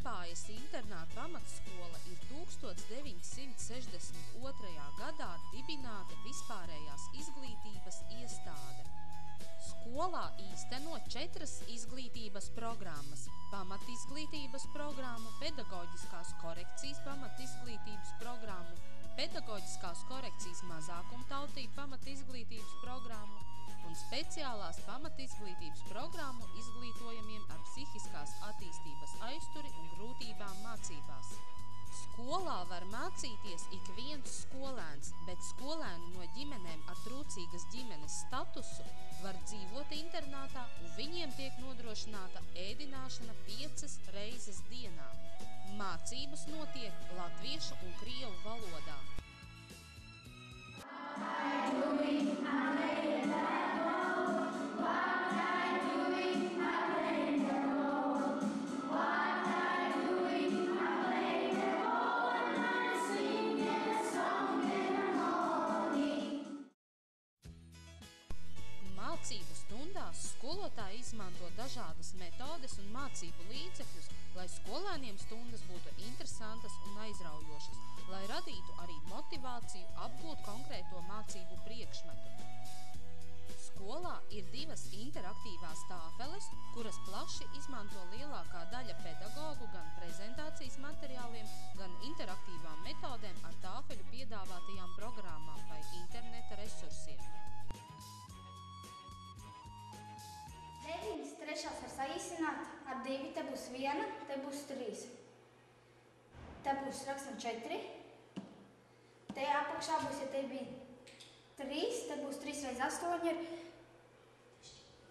Liepājas internāta pamatskola ir 1962. gadā dibināta vispārējās izglītības iestāde. Skolā īsteno 4 izglītības programmas – pamatizglītības programmu, pedagoģiskās korekcijas pamatizglītības programmu, pedagoģiskās korekcijas mazākumtautību pamatizglītības programmu un speciālās pamatizglītības programmu izglītojamiem ar psihiskās attīstības aizturi un grūtībām mācībās. Skolā var mācīties ik viens skolēns, bet skolēni no ģimenēm ar trūcīgas ģimenes statusu var dzīvot internātā un viņiem tiek nodrošināta ēdināšana 5 reizes dienā. Mācības notiek latviešu un krievu valodā. Mācību stundās skolotāji izmanto dažādas metodes un mācību līdzekļus, lai skolēniem stundas būtu interesantas un aizraujošas, lai radītu arī motivāciju apgūt konkrēto mācību priekšmetu. Skolā ir 2 interaktīvās tāfeles, kuras plaši izmanto lielākā daļa pedagogu gan prezentācijas materiāliem, gan interaktīvām metodēm ar tāfeļu piedāvātajām programmām vai interneta resursiem. 9 trešās var saīsināt, ar 2 te būs 1, te būs 3. Te būs rakstam 4. Te apakšā būs, ja te bija 3, te būs 3 reiz 8 ir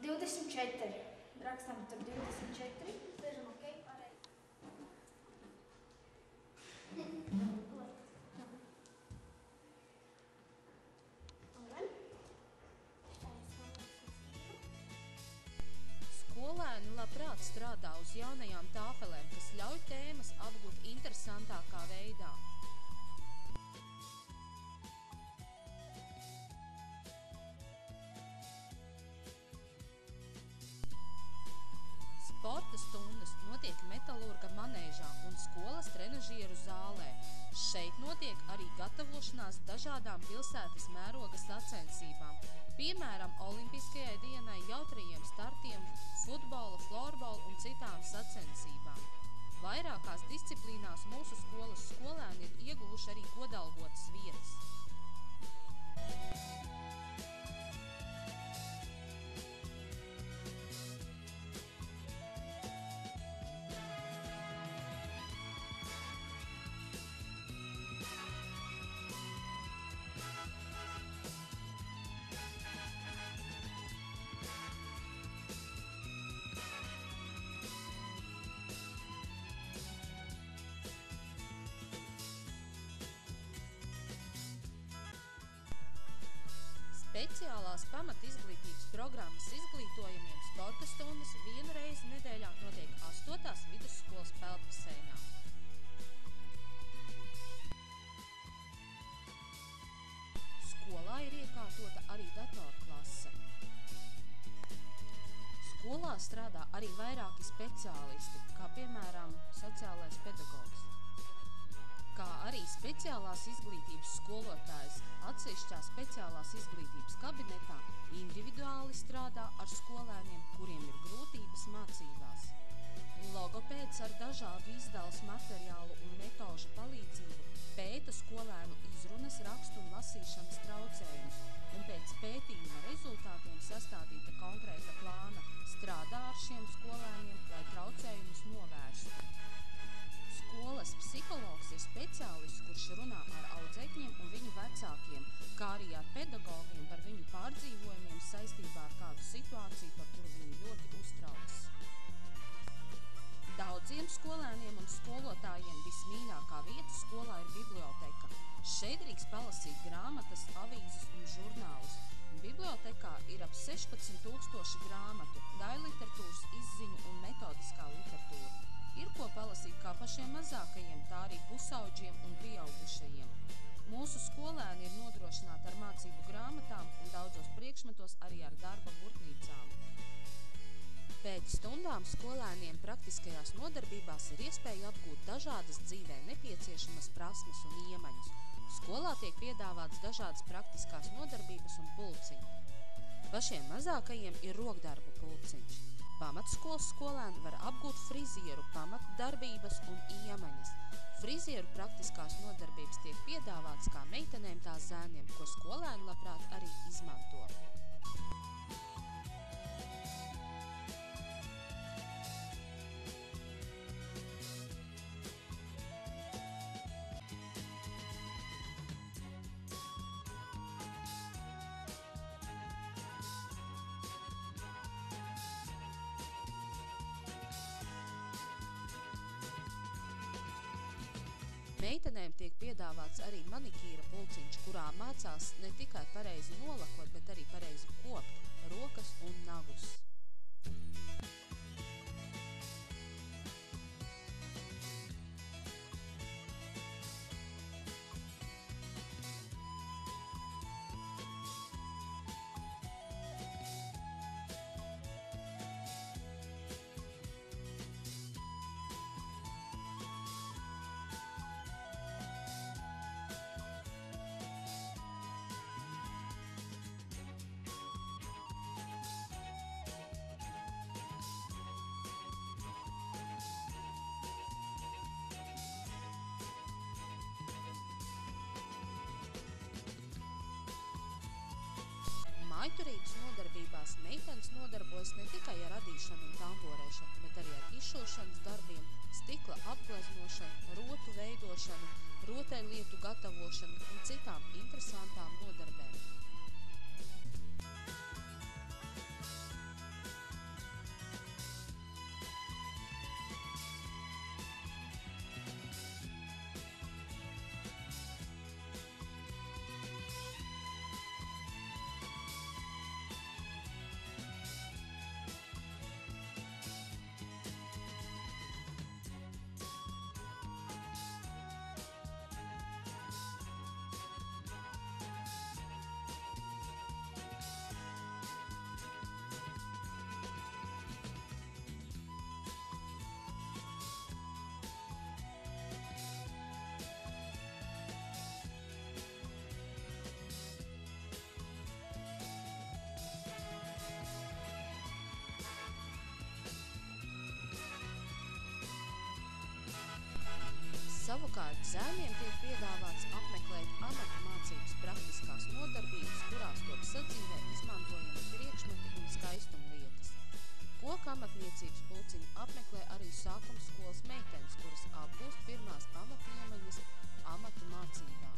24. Rakstam tur 24. Sēžam ok, pareizi. Skolēni labprāt strādā uz jaunajām tāfelēm, kas ļauj tēmas apgūt interesantākā veidā. Sporta stundas notiek metalurga manēžā un skolas trenažieru zālē. Šeit notiek arī gatavošanās dažādām pilsētas mēroga sacensībām, piemēram, olimpiskajai dienai, jautrajiem startiem, futbola, florbola un citām sacensībām. Vairākās disciplīnās mūsu skolas skolēni ir ieguvuši arī godalgotas vietas. Speciālās pamatizglītības programmas izglītojamiem sporta stundas 1 reizi nedēļā notiek 8. vidusskolas peldbaseinā. Skolā ir iekārtota arī datorklase. Skolā strādā arī vairāki speciālisti, kā piemēram sociālais pedagogs. Kā arī speciālās izglītības skolotājs atsevišķā speciālās izglītības kabinetā individuāli strādā ar skolēniem, kuriem ir grūtības mācībās. Logopēds ar dažādu izdales materiālu un metožu palīdzību pēta skolēnu izrunas, rakstu un lasīšanas traucējumus, un pēc pētījuma rezultātiem sastādīta konkrēta plāna strādā ar šiem skolēniem, lai traucējumus novērstu. Skolas psihologs ir speciālists, kurš runā ar audzēkņiem un viņu vecākiem, kā arī ar pedagogiem par viņu pārdzīvojumiem saistībā ar kādu situāciju, par kuru viņi ļoti uztraucas. Daudziem skolēniem un skolotājiem vismīļākā vieta skolā ir biblioteka. Šeit drīkst palasīt grāmatas, avīzes un žurnālus. Bibliotekā ir ap 16,000 grāmatu, daļliteratūras, izziņu un metodiskā literatūra. Ir ko palasīt kā pašiem mazākajiem, tā arī pusauģiem un pieaugušajiem. Mūsu skolēni ir nodrošināti ar mācību grāmatām un daudzos priekšmetos arī ar darba burtnīcām. Pēc Pēc stundām skolēniem praktiskajās nodarbībās ir iespēja apgūt dažādas dzīvē nepieciešamas prasmes un iemaņas. Skolā tiek piedāvāts dažādas praktiskās nodarbības un pulciņi. Pašiem mazākajiem ir rokdarbu pulciņš. Pamatskolas skolēni var apgūt frizieru pamatdarbības un iemaņas. Frizieru praktiskās nodarbības tiek piedāvāts kā meitenēm tā zēniem, ko skolēni labprāt arī izmanto. Meitenēm tiek piedāvāts arī manikīra pulciņš, kurā mācās ne tikai pareizi nolakot, bet arī pareizi kopt rokas un nagus. Mājturības nodarbībās meitenes nodarbojas ne tikai ar adīšanu un tamborēšanu, bet arī ar izšūšanas darbiem, stikla apgleznošanu, rotu veidošanu, rotaļlietu gatavošanu un citām interesantām nodarbēm. Savukārt zēniem tiek piedāvāts apmeklēt amatu mācības praktiskās nodarbības, kurās top sadzīvē izmantojami priekšmeti un skaistumlietas. Koka amatniecības pulciņu apmeklē arī sākumskolas meitenes, kuras apgūst pirmās pamatiemaņas amatu mācībām.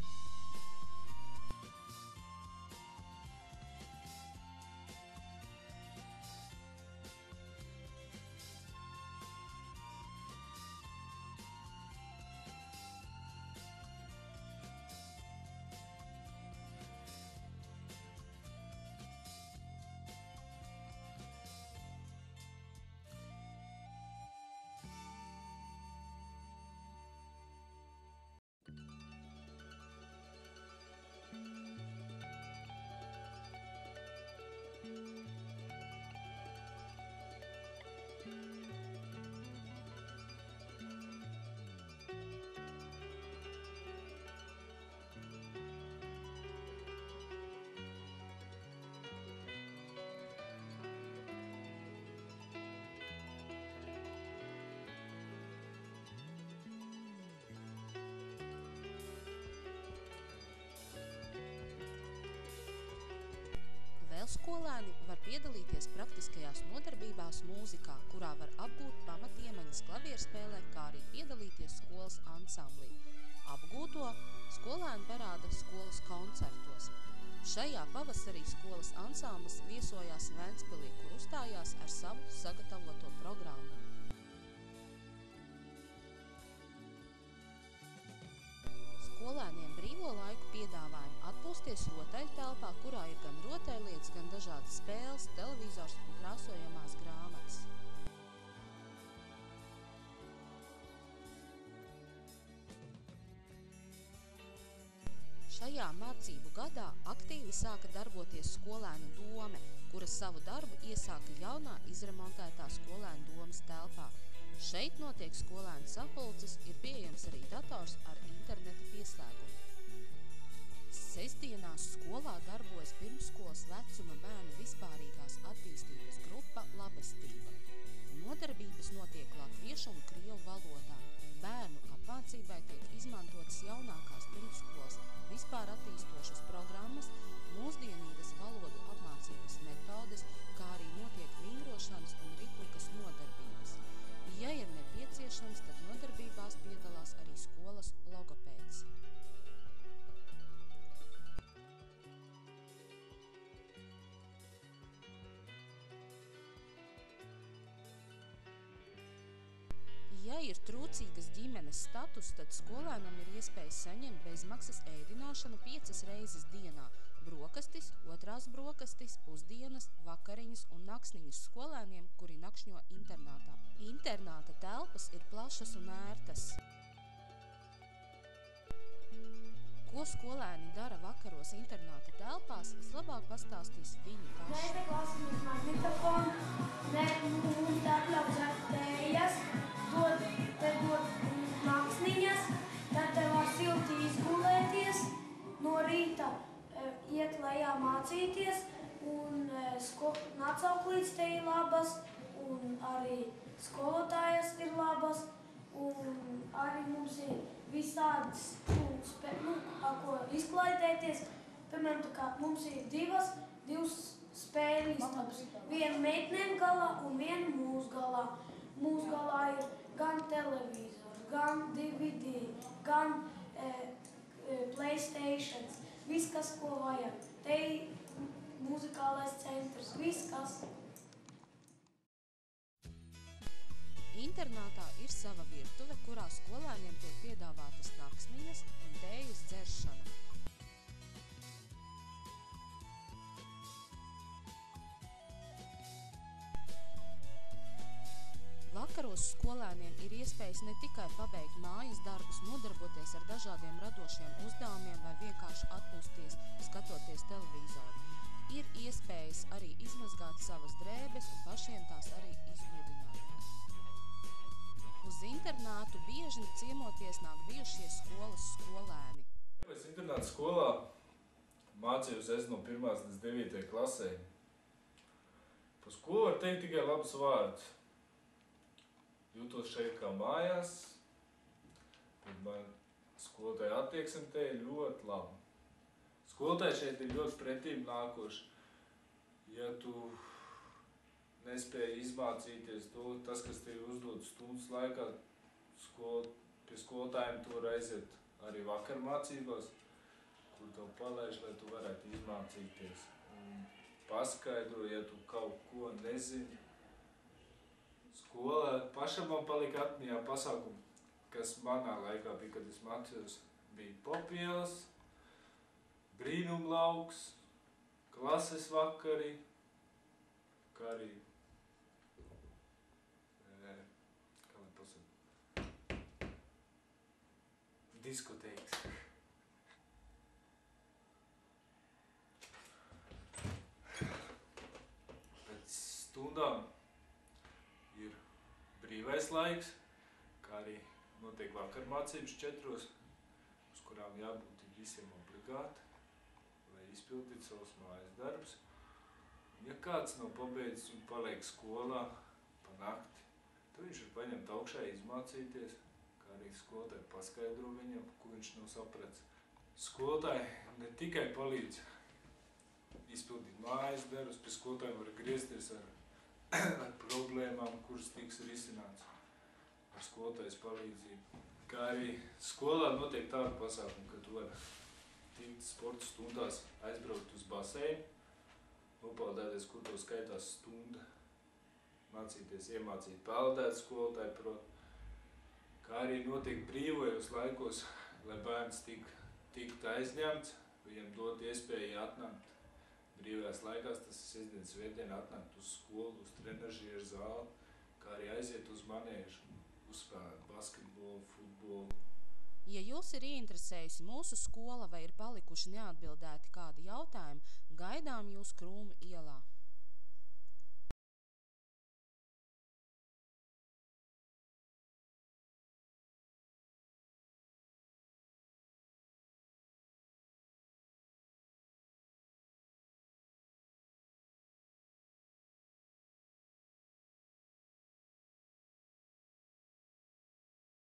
Skolēni var piedalīties praktiskajās nodarbībās mūzikā, kurā var apgūt pamatiemaņas klavierspēlē, kā arī piedalīties skolas ansamblī. Apgūto skolēni parāda skolas koncertos. Šajā pavasarī skolas ansamblis viesojās Ventspilī, kur uzstājās ar savu sagatavoto programmu. Skolēniem brīvo laiku piedāvājumi atpūsties rotaļtelpā, kurā ir gan rotaļlietas, gan dažādas spēles, televizors un krāsojamās grāmatas. Šajā mācību gadā aktīvi sāka darboties skolēnu dome, kuras savu darbu iesāka jaunā izremontētā skolēnu domas telpā. Šeit notiek skolēnu sapulces, ir pieejams arī dators ar interneta pieslēgumu. Sestdienās skolā darbojas pirmsskolas vecuma bērnu vispārīgās attīstības grupa Labestība. Nodarbības notiek latviešu un krievu valodā. Bērnu apmācībai tiek izmantotas jaunākās pirmsskolas vispār attīstošas programmas, mūsdienīgas valodu apmācības metodes, kā arī notiek vingrošanas un ritmikas nodarbības. Ja ir nepieciešams, tad nodarbībās piedalās arī skolas logopēds. Ja ir trūcīgas ģimenes status, tad skolēnam ir iespēja saņemt bezmaksas ēdināšanu 5 reizes dienā – brokastis, otrās brokastis, pusdienas, vakariņas un naktsniņas skolēniem, kuri nakšņo internātā. Internāta telpas ir plašas un ērtas. Ko skolēni dara vakaros internāta telpās, vislabāk pastāstīs viņi paši. Nē, te klausāmies magnetofonu, nē, mums atļauj dzert tējas, te dod naktsniņas, tad te var silti izgulēties, no rīta iet lejā mācīties, un nacauklītes te ir labas, un arī skolotājas ir labas, un arī mums ir visādas, ko izklaidēties. Piemēram, tā kā mums ir divas spēļistabas, viena meitnēm galā un viena mūsu galā. Mūsu galā ir gan televizors, gan DVD, gan PlayStations, viss, kas ko vajag. Te ir muzikālais centrs, viss, kas. Internātā ir sava virtuve, kurā skolēniem tiek piedāvātas naktsniņas un tējas dzeršana. Vakaros skolēniem ir iespējas ne tikai pabeigt mājas darbus, nodarboties ar dažādiem radošiem uzdevumiem vai vienkārši atpūsties, skatoties televizoru. Ir iespējas arī izmazgāt savas drēbes un pašiem tās arī izgludināt. Uz internātu bieži ciemoties nāk bijušie skolas skolēni. Es internāta skolā mācījos no 1. līdz 9. klasē. Par skolu var teikt tikai labus vārdus. Jūtos šeit kā mājās, bet man skolotāja attieksme te ir ļoti laba. Skolotāji šeit ir ļoti pretīm nākoši. Ja tu nespēji izmācīties to, tas, kas tev uzdod stundas laikā, pie skolotājiem tu var aiziet arī vakar mācībās, kur tev palaiž, lai tu varētu izmācīties. Un paskaidro, ja tu kaut ko nezini. Skolā pašam man palika atmiņā pasākumu, kas manā laikā bija, kad es mācījos, bija popielas, brīnumlauks, klases vakari, kā arī, kā lai pasaka, diskotēks. Pēc stundām ir brīvais laiks, kā arī notiek vakarmācības 4, uz kurām jābūt visiem obligāti, lai izpildītu savus mājas darbus. Ja kāds nav pabeidzis un paliek skolā pa nakti, tad viņš var paņemt augšā izmācīties, kā arī skolotāji paskaidro viņam, ko viņš nav sapratis. Skolotāji ne tikai palīdz izpildīt mājas darbus, pie skolotājiem var griezties ar problēmām, kuras tiks risināts ar skolotājas palīdzību. Kā arī skolā notiek tāda pasākuma, ka tu vari tikt sporta stundās aizbraukt uz baseinu, nopeldēties, kur tev skaitās stunda, mācīties, iemācīt peldēt skolotāji prot. Kā arī notiek brīvajos laikos, lai bērns tiktu aizņemts, viņam dot iespēju atnākt brīvajās laikās, tas ir sestdienas svētdiena, atnākt uz skolu, uz trenažieru zāli, kā arī aiziet uz manēžu, uzspēlēt basketbolu, futbolu. Ja jūs ir ieinteresējusi mūsu skola vai ir palikuši neatbildēti kādi jautājumi, gaidām jūs Krūmu ielā.